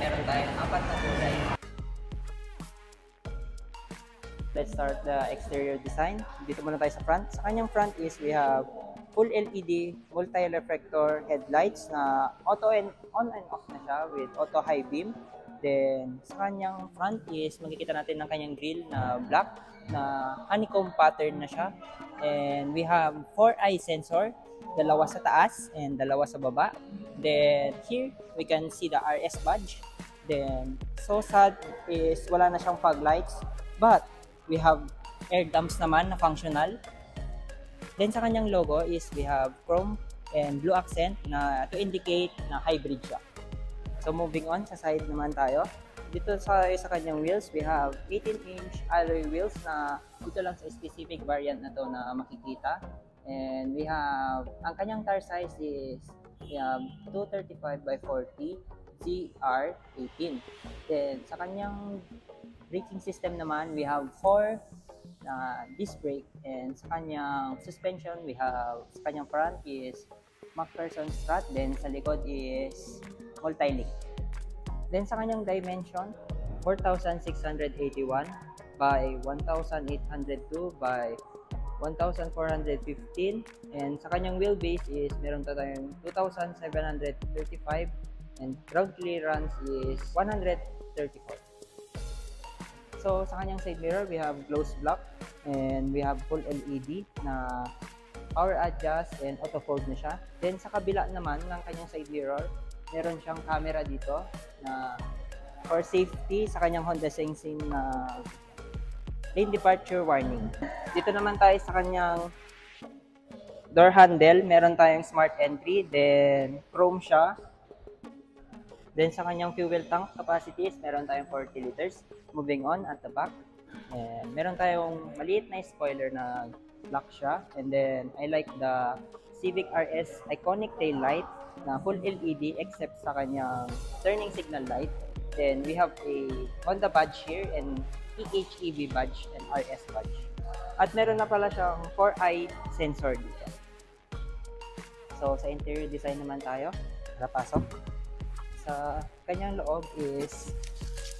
meron tayong 4 na kulay. Let's start the exterior design. Dito muna tayo sa front. Sa kanyang front is we have full LED multi-reflector headlights na auto and on and off na siya with auto high beam. Then sa kanyang front is makikita natin ng kanyang grille na black na honeycomb pattern na siya. And we have 4-eye sensor, dalawa sa taas and dalawa sa baba. Then here we can see the RS badge. Then so sad is wala na siyang fog lights, but we have air dumps naman na functional. Then sa kanyang logo is we have chrome and blue accent na to indicate na hybrid siya. So moving on, sa side naman tayo. Dito sa kanyang wheels, we have 18-inch alloy wheels na dito lang sa specific variant na to na makikita. And we have, ang kanyang tire size is we have 235 by 40 ZR18. Then sa kanyang braking system naman, we have 4 disc brake, and sa kanyang suspension, we have, sa kanyang front is MacPherson strut, then sa likod is multi-link. Then sa kanyang dimension, 4,681 by 1,802 by 1,415, and sa kanyang wheelbase is meron tayong 2,735 and ground clearance is 134. So sa kanyang side mirror, we have gloss block and we have full LED na power adjust and auto fold na siya. Then sa kabila naman ng kanyang side mirror, meron siyang camera dito na for safety sa kanyang Honda Sensing na lane departure warning. Dito naman tayo sa kanyang door handle, meron tayong smart entry, then chrome siya. Then sa kanyang fuel tank capacities, meron tayong 40 liters. Moving on at the back, and meron tayong maliit na spoiler na black siya. And then I like the Civic RS iconic tail light na full LED except sa kanyang turning signal light. Then we have a Honda badge here and EHEV badge and RS badge. At meron na pala siyang 4-eye sensor dito. So sa interior design naman tayo. Tara, pasok. Sa kanyang loob is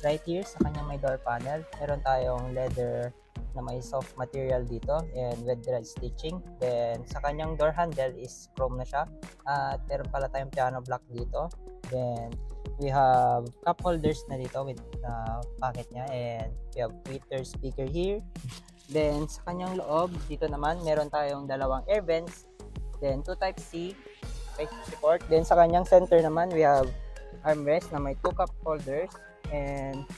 right here sa kanyang may door panel, meron tayong leather na may soft material dito and with red stitching. Then sa kanyang door handle is chrome na siya at meron pala tayong piano block dito. Then we have cup holders na dito with pocket niya, and we have tweeter speaker here. Then sa kanyang loob dito naman meron tayong dalawang air vents, then 2 type C support. Then sa kanyang center naman we have armrest na may 2 cup holders. And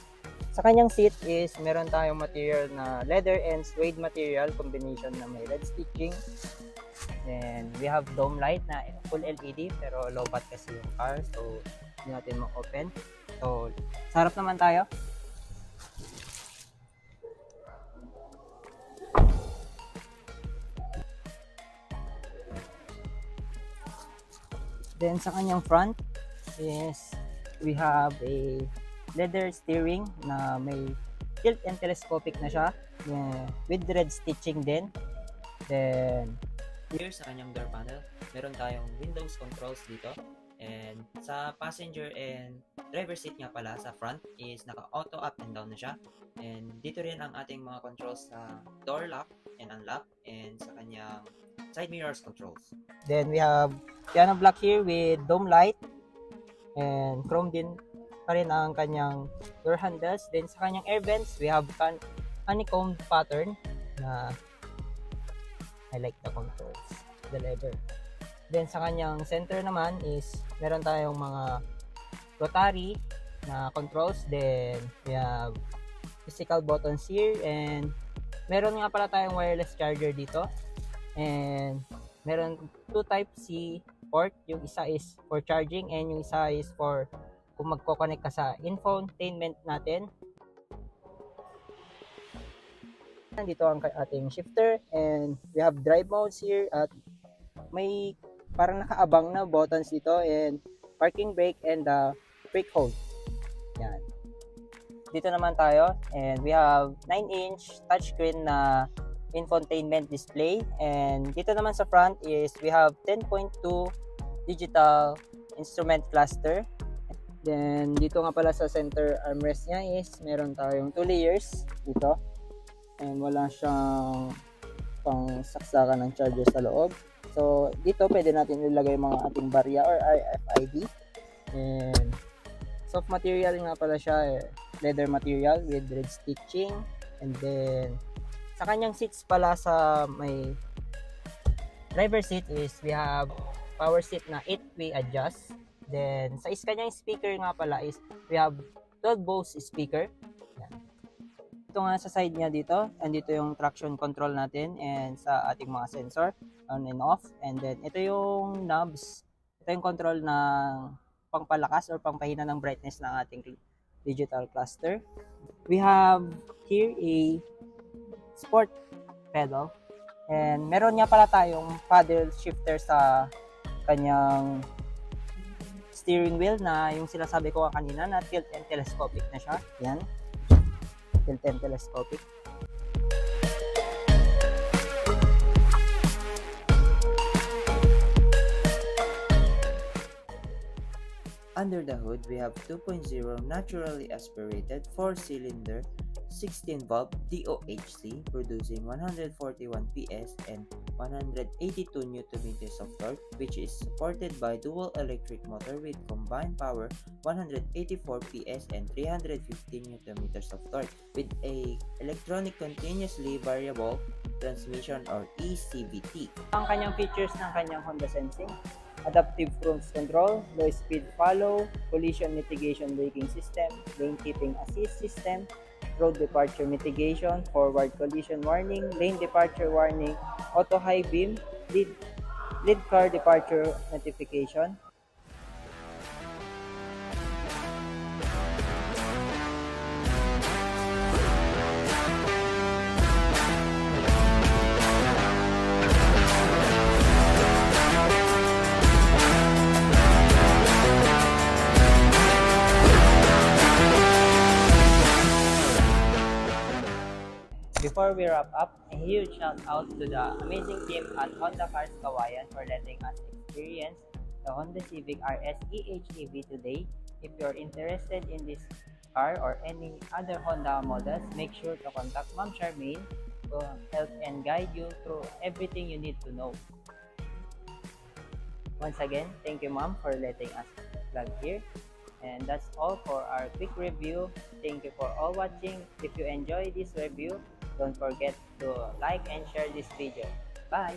sa kanyang seat is meron tayong material na leather and suede material combination na may red stitching. And we have dome light na full LED pero low bat kasi yung car, so hindi natin ma-open. So sa harap naman tayo. Then sa kanyang front is we have a leather steering na may tilt and telescopic na siya, with red stitching din. Then here sa kanyang door panel, meron tayong windows controls dito. And sa passenger and driver seat nga pala sa front is naka-auto up and down na siya. And dito rin ang ating mga controls sa door lock and unlock, and sa kanyang side mirrors controls. Then we have piano block here with dome light, and chrome din pa rin ang kanyang door handles. Then sa kanyang air vents, we have honeycomb pattern na I like the controls, the leather. Then sa kanyang center naman is meron tayong mga rotary na controls. Then we have physical buttons here, and meron nga pala tayong wireless charger dito. And meron 2 type C port, yung isa is for charging and yung isa is for kung magko-connect ka sa infotainment natin. Dito ang ating shifter, and we have drive modes here at may parang nakaabang na buttons dito, and parking brake and the brake hold. Yan. Dito naman tayo, and we have 9-inch touchscreen na infotainment display, and dito naman sa front is we have 10.2 digital instrument cluster. Then, dito nga pala sa center armrest niya is meron tayong 2 layers dito. And wala siyang pang saksakan ng charger sa loob. So, dito pwede natin ilagay mga ating barya or RFID. And soft material nga pala siya, leather material with red stitching. And then, sa kanyang seats pala sa may driver seat is we have power seat na 8-way adjust. Then, sa kanyang speaker nga pala is we have 12 Bose speaker. Yan. Ito nga sa side niya dito, andito yung traction control natin and sa ating mga sensor, on and off. And then, ito yung knobs. Ito yung control ng pangpalakas or pangpahina ng brightness ng ating digital cluster. We have here a sport pedal. And meron nga pala tayong paddle shifter sa kanyang steering wheel na yung sinasabi ko kanina na tilt and telescopic na siya. Yan. Tilt and telescopic. Under the hood, we have 2.0 naturally aspirated 4-cylinder 16-valve DOHC producing 141 PS and 182 Nm of torque, which is supported by dual electric motor with combined power 184 PS and 350 Nm of torque with a electronic continuously variable transmission or ECVT. Ang kanyang features ng kanyang Honda Sensing: adaptive cruise control, low speed follow, collision mitigation braking system, lane keeping assist system, road departure mitigation, forward collision warning, lane departure warning, auto high beam, lead car departure notification. Before we wrap up, a huge shout out to the amazing team at Honda Cars Kawayan for letting us experience the Honda Civic RS EHEV today. If you're interested in this car or any other Honda models, make sure to contact Ma'am Charmaine to help and guide you through everything you need to know. Once again, thank you Ma'am for letting us vlog here. And that's all for our quick review. Thank you for all watching. If you enjoy this review, don't forget to like and share this video. Bye!